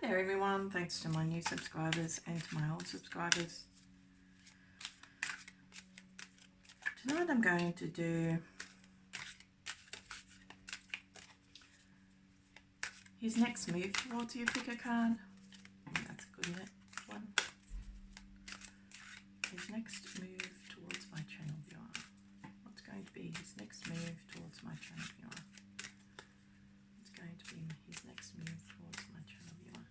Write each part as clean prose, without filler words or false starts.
Hi there everyone, thanks to my new subscribers and to my old subscribers. Tonight I'm going to do his next move towards you. Pick a card. That's a good one. His next move towards my channel viewer. What's going to be his next move towards my channel viewer? What's going to be his next move towards my channel viewer?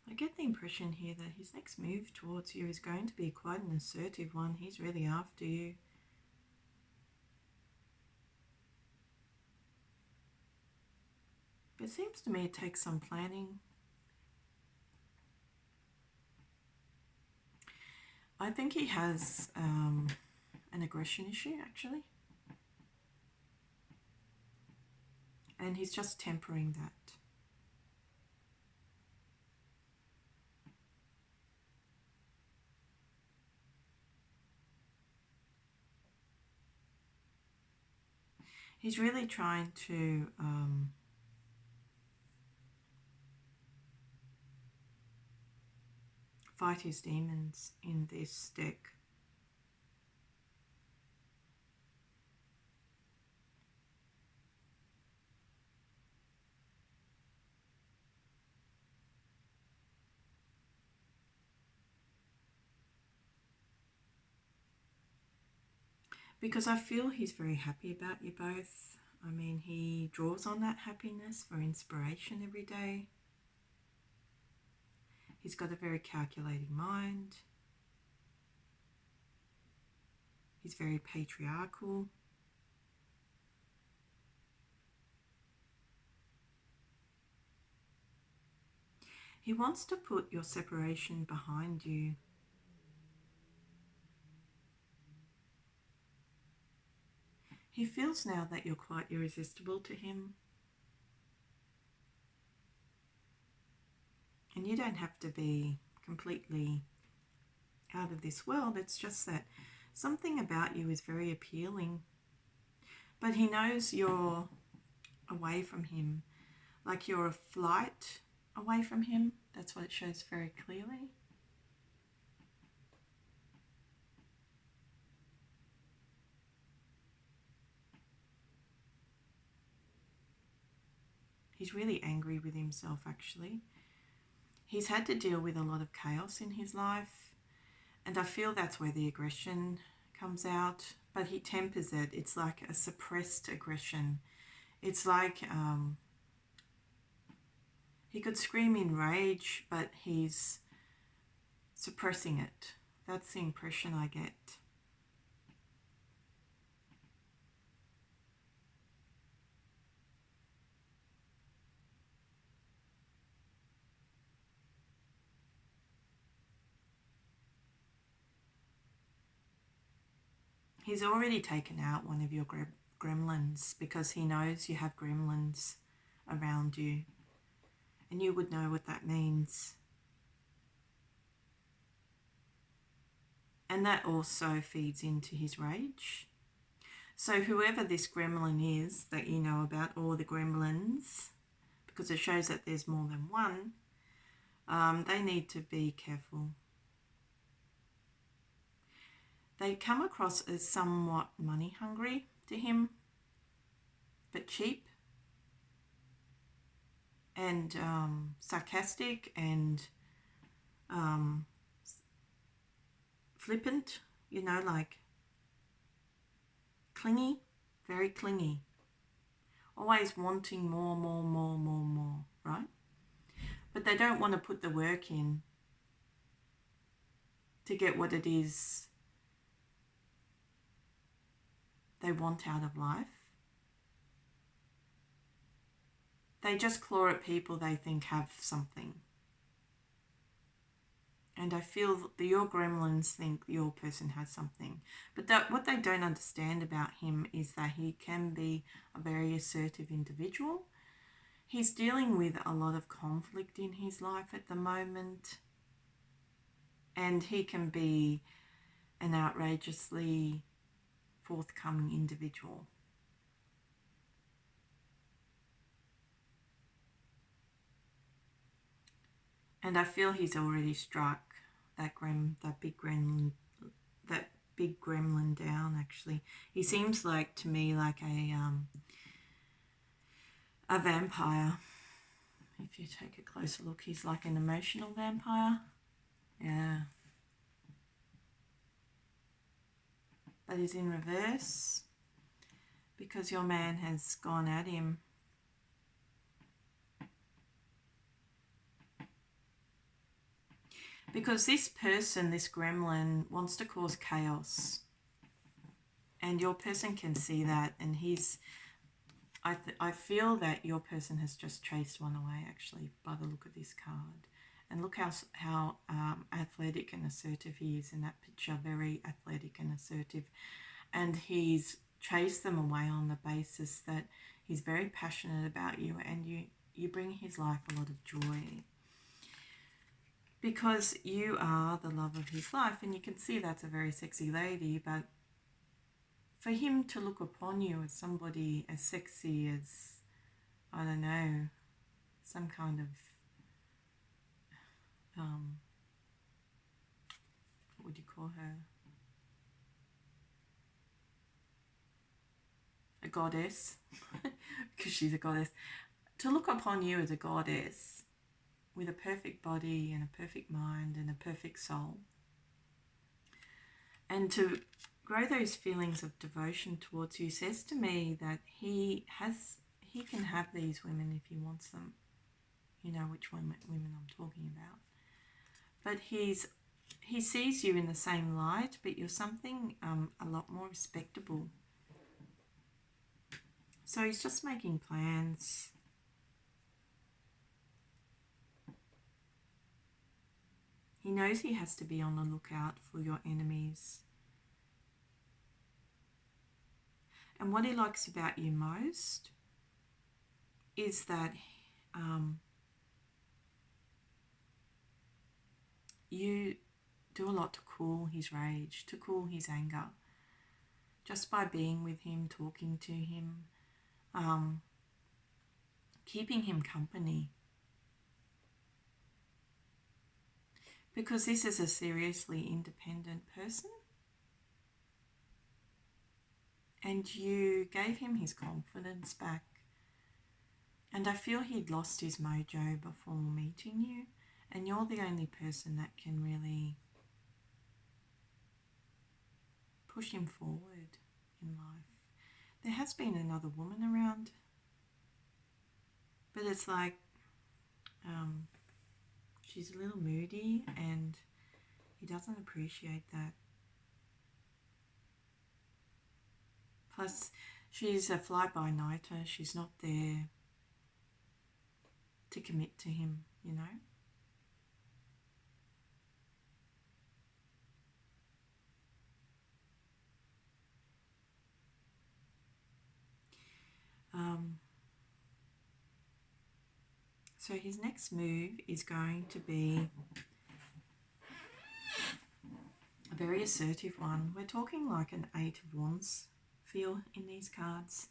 I get the impression here that his next move towards you is going to be quite an assertive one. He's really after you. It seems to me it takes some planning. I think he has an aggression issue actually. And he's just tempering that. He's really trying to fight his demons in this deck. Because I feel he's very happy about you both. I mean, he draws on that happiness for inspiration every day. He's got a very calculating mind. He's very patriarchal. He wants to put your separation behind you. He feels now that you're quite irresistible to him. And you don't have to be completely out of this world. It's just that something about you is very appealing. But he knows you're away from him. Like you're a flight away from him. That's what it shows very clearly. He's really angry with himself actually. He's had to deal with a lot of chaos in his life, and I feel that's where the aggression comes out, but he tempers it. It's like a suppressed aggression. It's like he could scream in rage, but he's suppressing it. That's the impression I get. He's already taken out one of your gremlins because he knows you have gremlins around you. And you would know what that means. And that also feeds into his rage. So whoever this gremlin is that you know about, or the gremlins, because it shows that there's more than one, they need to be careful. They come across as somewhat money hungry to him, but cheap and sarcastic and flippant, you know, like clingy, very clingy, always wanting more, right? But they don't want to put the work in to get what it is they want out of life. They just claw at people they think have something. And I feel that your gremlins think your person has something. But what they don't understand about him is that he can be a very assertive individual. He's dealing with a lot of conflict in his life at the moment. And he can be an outrageously forthcoming individual. And I feel he's already struck that big gremlin down. Actually, he seems like to me like a vampire. If you take a closer look, he's like an emotional vampire. Yeah, but he's in reverse because your man has gone at him. Because this person, this gremlin, wants to cause chaos. And your person can see that. And I feel that your person has just chased one away, actually, by the look of this card. And look how athletic and assertive he is in that picture. Very athletic and assertive. And he's chased them away on the basis that he's very passionate about you. And you bring his life a lot of joy. Because you are the love of his life, and you can see that's a very sexy lady, but for him to look upon you as somebody as sexy as, I don't know, some kind of, what would you call her? A goddess, because she's a goddess. To look upon you as a goddess with a perfect body and a perfect mind and a perfect soul, and to grow those feelings of devotion towards you, says to me that he can have these women if he wants them. You know which women I'm talking about. But he sees you in the same light, but you're something a lot more respectable. So he's just making plans. He knows he has to be on the lookout for your enemies. And what he likes about you most is that you do a lot to cool his rage, to cool his anger. Just by being with him, talking to him, keeping him company. Because this is a seriously independent person. And you gave him his confidence back. And I feel he'd lost his mojo before meeting you. And you're the only person that can really push him forward in life. There has been another woman around. But it's like she's a little moody and he doesn't appreciate that. Plus, she's a fly-by-nighter. She's not there to commit to him, you know. So his next move is going to be a very assertive one. We're talking like an Eight of Wands feel in these cards.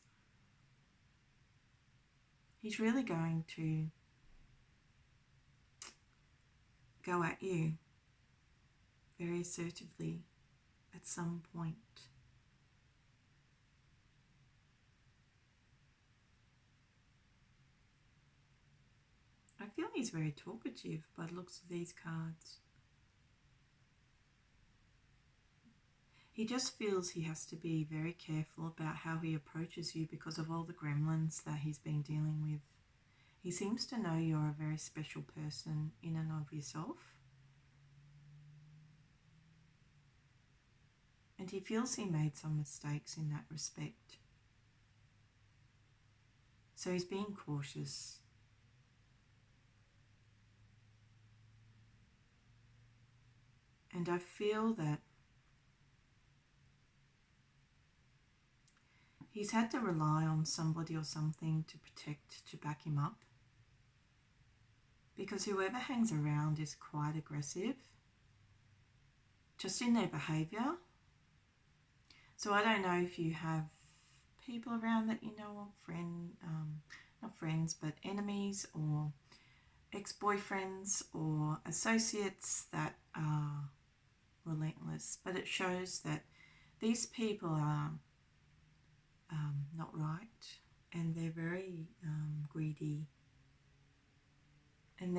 He's really going to go at you very assertively at some point. I feel he's very talkative by the looks of these cards. He just feels he has to be very careful about how he approaches you because of all the gremlins that he's been dealing with. He seems to know you're a very special person in and of yourself. And he feels he made some mistakes in that respect. So he's being cautious. And I feel that he's had to rely on somebody or something to protect, to back him up. Because whoever hangs around is quite aggressive, just in their behaviour. So I don't know if you have people around that you know of, not friends, but enemies or ex-boyfriends or associates that are relentless. But it shows that these people are not right, and they're very greedy, and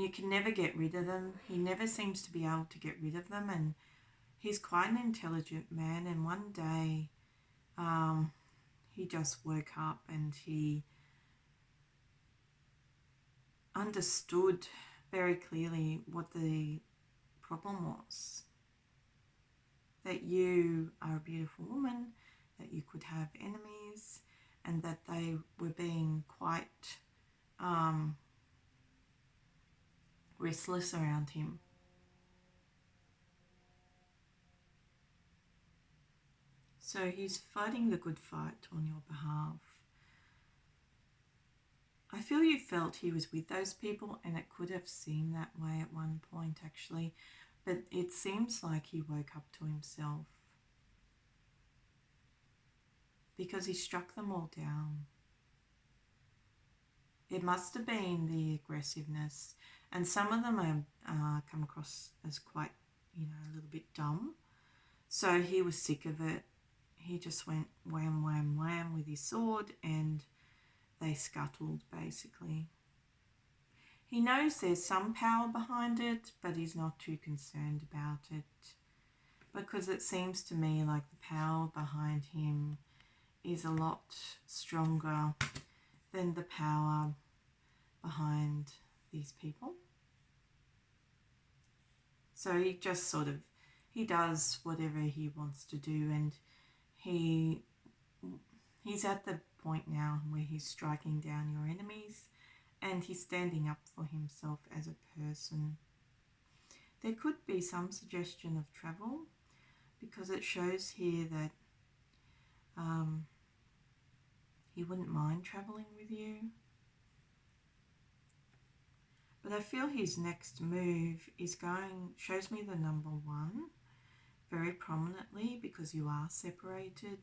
you can never get rid of them. He never seems to be able to get rid of them, and he's quite an intelligent man. And one day he just woke up and he understood very clearly what the problem was. That you are a beautiful woman, that you could have enemies, and that they were being quite restless around him. So he's fighting the good fight on your behalf. I feel you felt he was with those people, and it could have seemed that way at one point actually, but it seems like he woke up to himself because he struck them all down. It must have been the aggressiveness, and some of them come across as quite, a little bit dumb. So he was sick of it. He just went wham, wham, wham with his sword, and they scuttled, basically. He knows there's some power behind it, but he's not too concerned about it, because it seems to me like the power behind him is a lot stronger than the power behind these people. So he just he does whatever he wants to do, and he's at the point now where he's striking down your enemies, and he's standing up for himself as a person. There could be some suggestion of travel, because it shows here that he wouldn't mind traveling with you. But I feel his next move shows me the number 1 very prominently, because you are separated.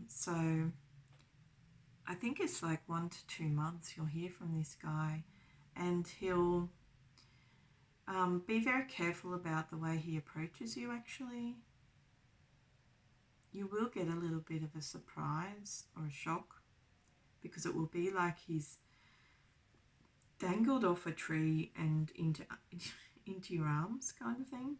So I think it's like 1 to 2 months you'll hear from this guy, and he'll be very careful about the way he approaches you actually. You will get a little bit of a surprise or a shock, because it will be like he's dangled off a tree and into your arms kind of thing,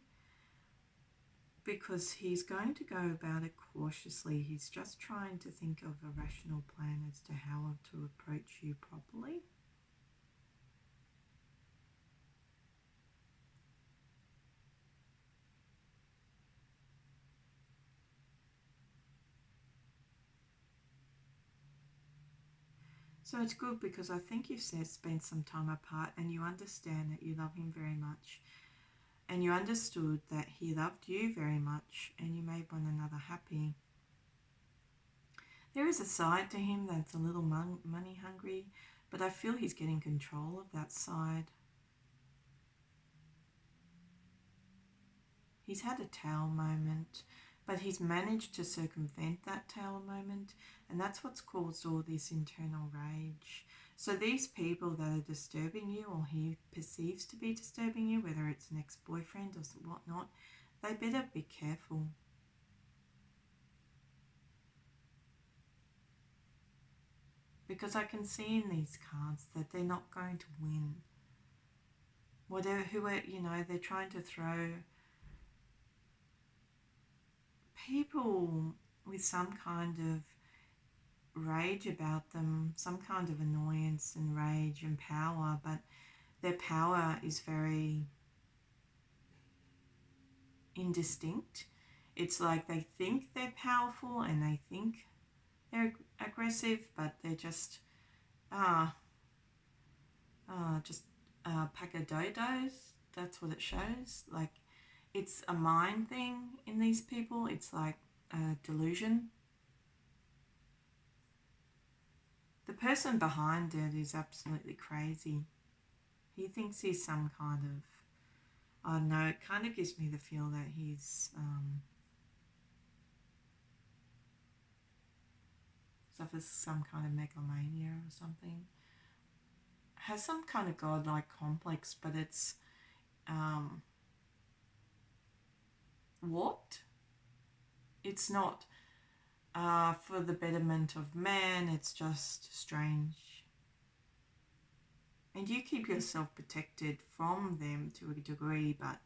because he's going to go about it cautiously. He's just trying to think of a rational plan as to how to approach you properly. So it's good, because I think you've spent some time apart, and you understand that you love him very much, and you understood that he loved you very much, and you made one another happy. There is a side to him that's a little money hungry, But I feel he's getting control of that side. He's had a tower moment, but he's managed to circumvent that tower moment, and that's what's caused all this internal rage. So these people that are disturbing you, or he perceives to be disturbing you, whether it's an ex-boyfriend or whatnot, they better be careful. Because I can see in these cards that they're not going to win. Whatever, whoever, you know, they're trying to throw people with some kind of rage about them, some kind of annoyance and rage and power, but their power is very indistinct. It's like they think they're powerful and they think they're aggressive, but they're just pack of dodos. That's what it shows. Like, it's a mind thing in these people. It's like a delusion. The person behind it is absolutely crazy. He thinks he's some kind of, I don't know, it kind of gives me the feel that he's suffers some kind of megalomania or something. Has some kind of godlike complex, but it's warped. It's not for the betterment of man, it's just strange. And you keep yourself protected from them to a degree, but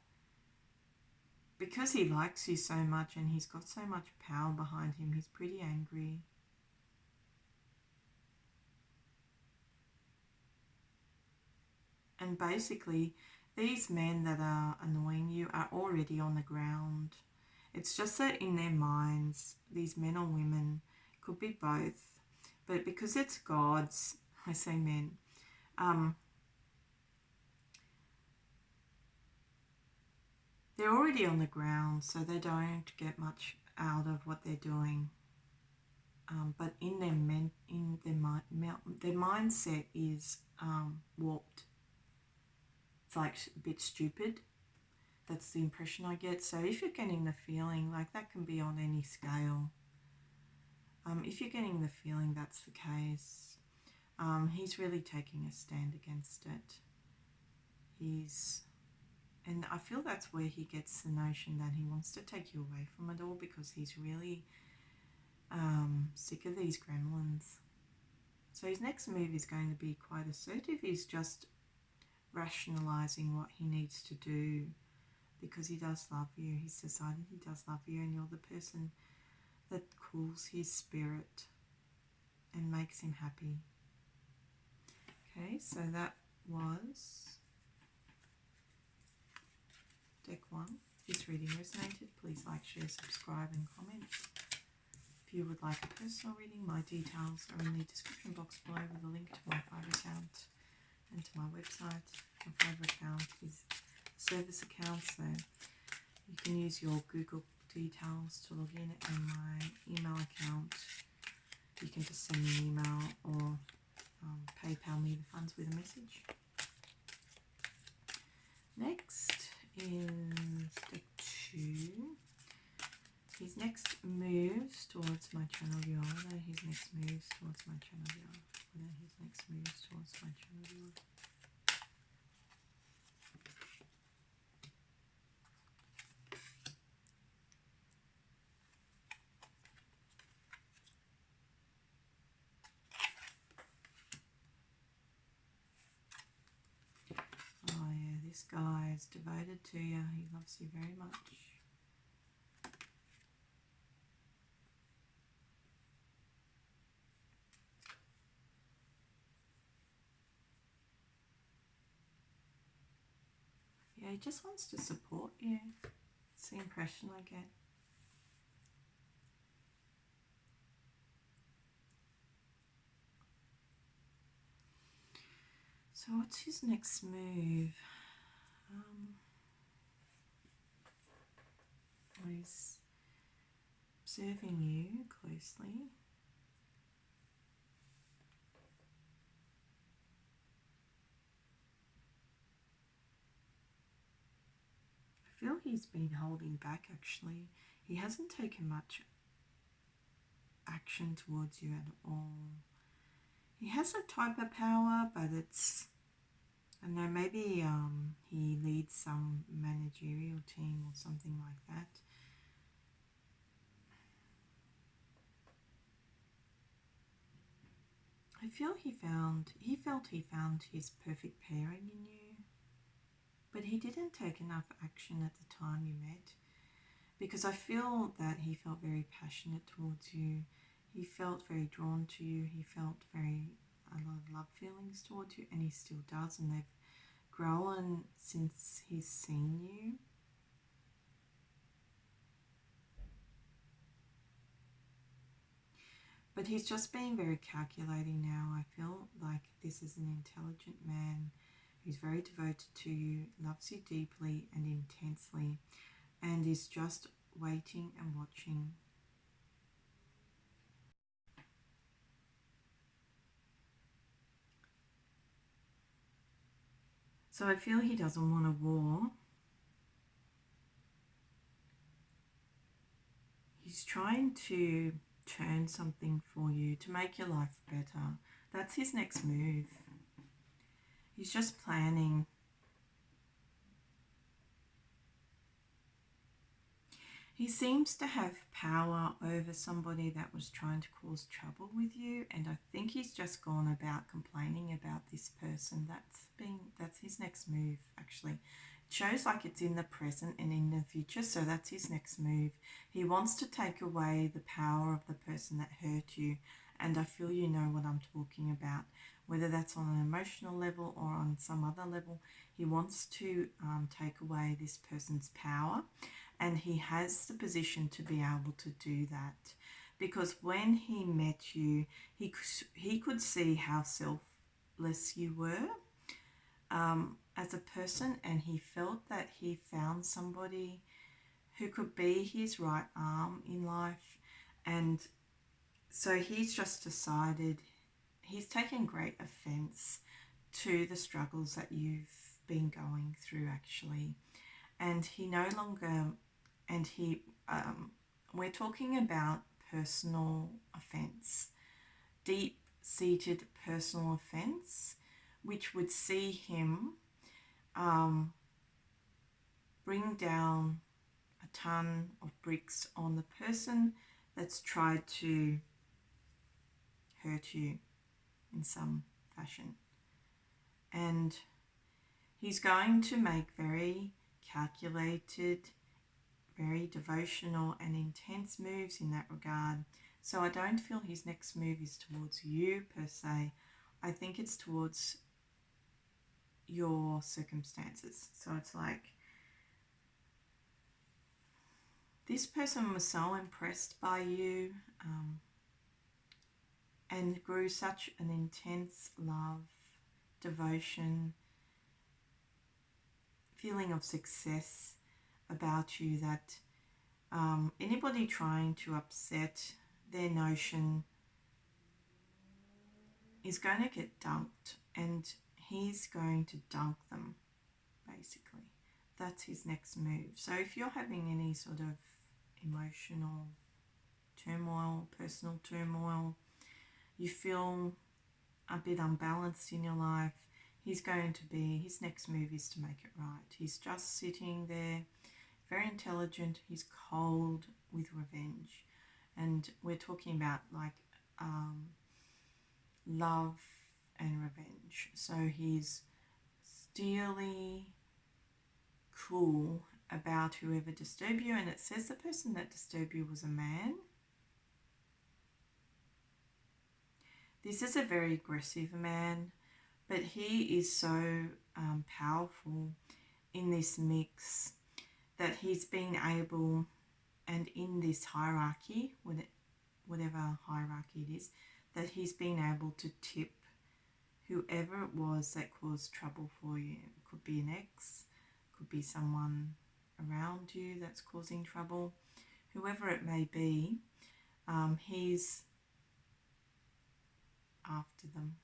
because he likes you so much and he's got so much power behind him, he's pretty angry. And basically, these men that are annoying you are already on the ground. It's just that in their minds, these men or women, could be both, but because it's gods, I say men, they're already on the ground, so they don't get much out of what they're doing. But in their mindset is warped. It's like a bit stupid. That's the impression I get. So if you're getting the feeling, like, that can be on any scale. If you're getting the feeling that's the case, he's really taking a stand against it. And I feel that's where he gets the notion that he wants to take you away from it all, because he's really sick of these gremlins. So his next move is going to be quite assertive. He's just rationalizing what he needs to do, because he does love you. He's decided he does love you, and you're the person that cools his spirit and makes him happy. Okay, so that was deck 1. If this reading resonated, please like, share, subscribe and comment. If you would like a personal reading, my details are in the description box below with a link to my Fiverr account and to my website. My Fiverr account is a service account, so you can use your Google details to log in, and my email account, you can just send me an email or PayPal me the funds with a message. Next is deck 2. His next moves towards my channel viewer. What are his next moves towards my channel viewer? What are his next moves towards my channel viewer? Oh yeah, this guy is devoted to you. He loves you very much. Yeah, he just wants to support you. It's the impression I get. So what's his next move? He's observing you closely. he's been holding back actually. He hasn't taken much action towards you at all. He has a type of power, but it's, I don't know, maybe he leads some managerial team or something like that. I feel he felt he found his perfect pairing in you, but he didn't take enough action at the time you met, because I feel that he felt very passionate towards you. He felt very drawn to you. He felt a lot of love feelings towards you, and he still does, and they've grown since he's seen you. But he's just being very calculating now. I feel like this is an intelligent man who's very devoted to you, loves you deeply and intensely, and is just waiting and watching. So I feel he doesn't want a war. He's trying to turn something for you to make your life better. That's his next move. He's just planning. He seems to have power over somebody that was trying to cause trouble with you, and I think he's just gone about complaining about this person. That's his next move actually. It shows like it's in the present and in the future, so that's his next move. He wants to take away the power of the person that hurt you, and I feel you know what I'm talking about, whether that's on an emotional level or on some other level. He wants to take away this person's power, and he has the position to be able to do that, because when he met you, he could see how selfless you were as a person, and he felt that he found somebody who could be his right arm in life. And so he's just decided, he's taken great offense to the struggles that you've been going through actually, and he no longer, and he we're talking about personal offense, deep-seated personal offense, which would see him bring down a ton of bricks on the person that's tried to hurt you in some fashion. And he's going to make very calculated, very devotional and intense moves in that regard. So I don't feel his next move is towards you per se. I think it's towards your circumstances. So it's like, this person was so impressed by you and grew such an intense love, devotion, feeling of success about you, that anybody trying to upset their notion is going to get dunked, and he's going to dunk them, basically. That's his next move. So if you're having any sort of emotional turmoil, personal turmoil, you feel a bit unbalanced in your life, his next move is to make it right. He's just sitting there, very intelligent, he's cold with revenge. And we're talking about like love and revenge. So he's steely cool about whoever disturbed you, and it says the person that disturbed you was a man. This is a very aggressive man, but he is so powerful in this mix that he's been able, and in this hierarchy, whatever hierarchy it is, that he's been able to tip whoever it was that caused trouble for you. It could be an ex, could be someone around you that's causing trouble, whoever it may be, he's after them.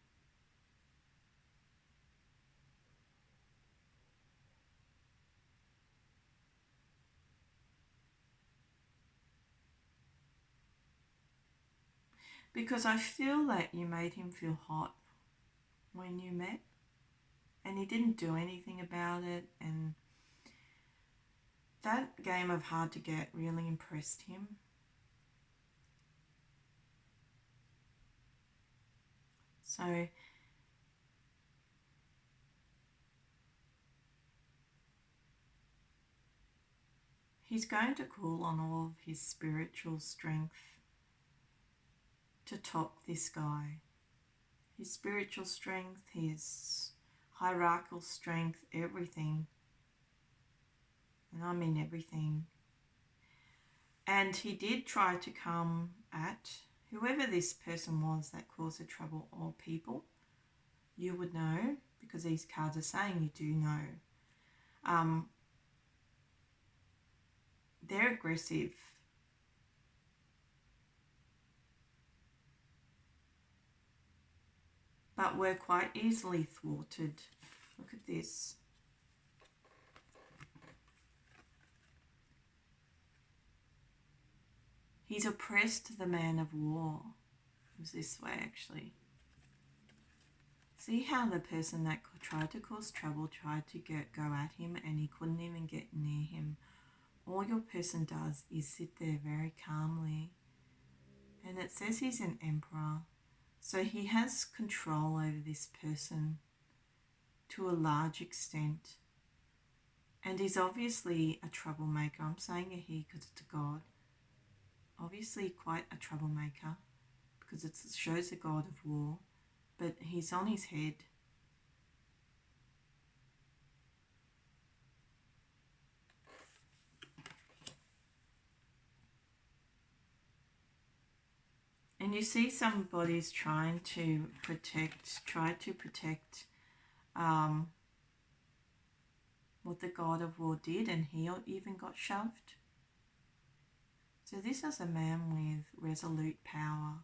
Because I feel that you made him feel hot when you met, and he didn't do anything about it, and that game of hard to get really impressed him. So he's going to call on all of his spiritual strength to top this guy. His spiritual strength, his hierarchical strength, everything. And I mean everything. And he did try to come at whoever this person was that caused the trouble, or people. You would know, because these cards are saying you do know. They're aggressive. But were quite easily thwarted. Look at this. He's oppressed the man of war. It was this way, actually. See how the person that tried to cause trouble tried to go at him, and he couldn't even get near him. All your person does is sit there very calmly. And it says he's an emperor. So he has control over this person to a large extent. And he's obviously a troublemaker. I'm saying a he because it's a god. Obviously quite a troublemaker, because it shows a god of war. But he's on his head. And you see somebody's trying to protect, what the god of war did, and he even got shoved. So this is a man with resolute power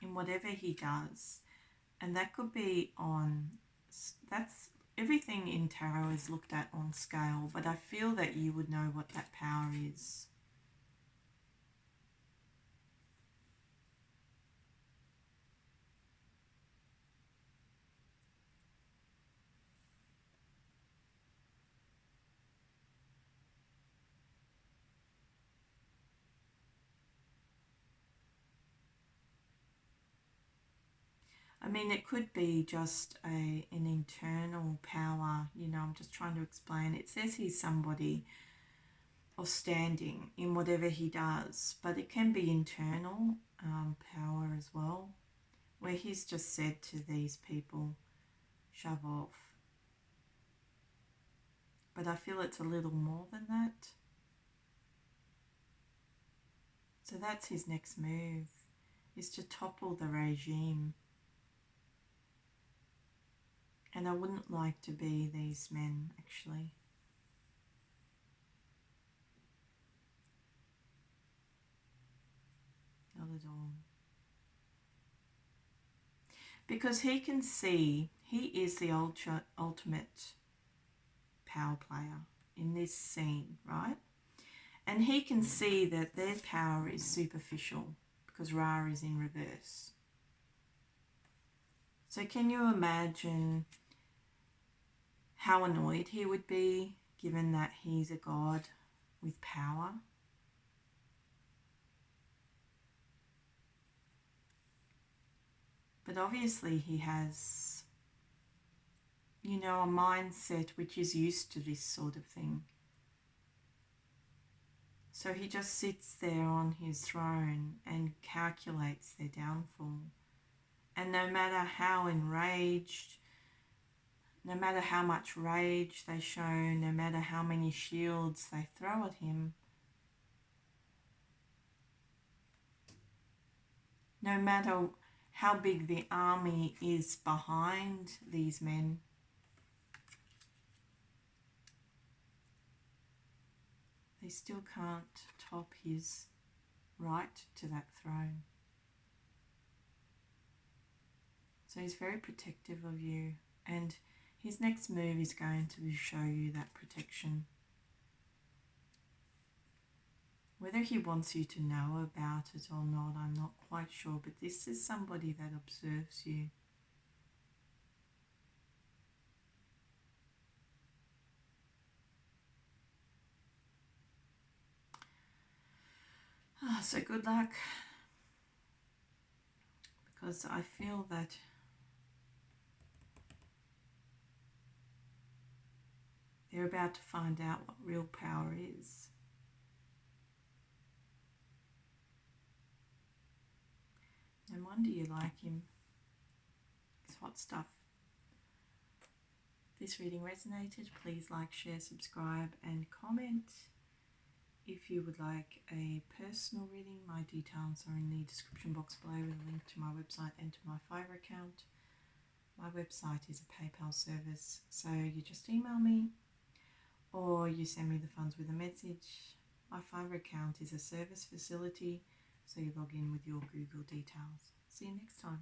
in whatever he does. And that could be that's everything in tarot is looked at on scale, but I feel that you would know what that power is. I mean, it could be just an internal power, I'm just trying to explain. It says he's somebody of standing in whatever he does, but it can be internal power as well, where he's just said to these people, shove off. But I feel it's a little more than that. So that's his next move, is to topple the regime. And I wouldn't like to be these men, actually. Not at all. Because he can see, he is the ultimate power player in this scene, right? And he can see that their power is superficial because Ra is in reverse. So can you imagine how annoyed he would be, given that he's a god with power? But obviously he has, a mindset which is used to this sort of thing. So he just sits there on his throne and calculates their downfall. And no matter how enraged, no matter how much rage they show, no matter how many shields they throw at him, no matter how big the army is behind these men, they still can't top his right to that throne. So he's very protective of you, and his next move is going to show you that protection. Whether he wants you to know about it or not, I'm not quite sure, but this is somebody that observes you. So good luck, because I feel that they're about to find out what real power is. No wonder you like him. It's hot stuff. If this reading resonated, please like, share, subscribe and comment. If you would like a personal reading, my details are in the description box below with a link to my website and to my Fiverr account. My website is a PayPal service, so you just email me or you send me the funds with a message. My Fiverr account is a service facility, so you log in with your Google details. See you next time.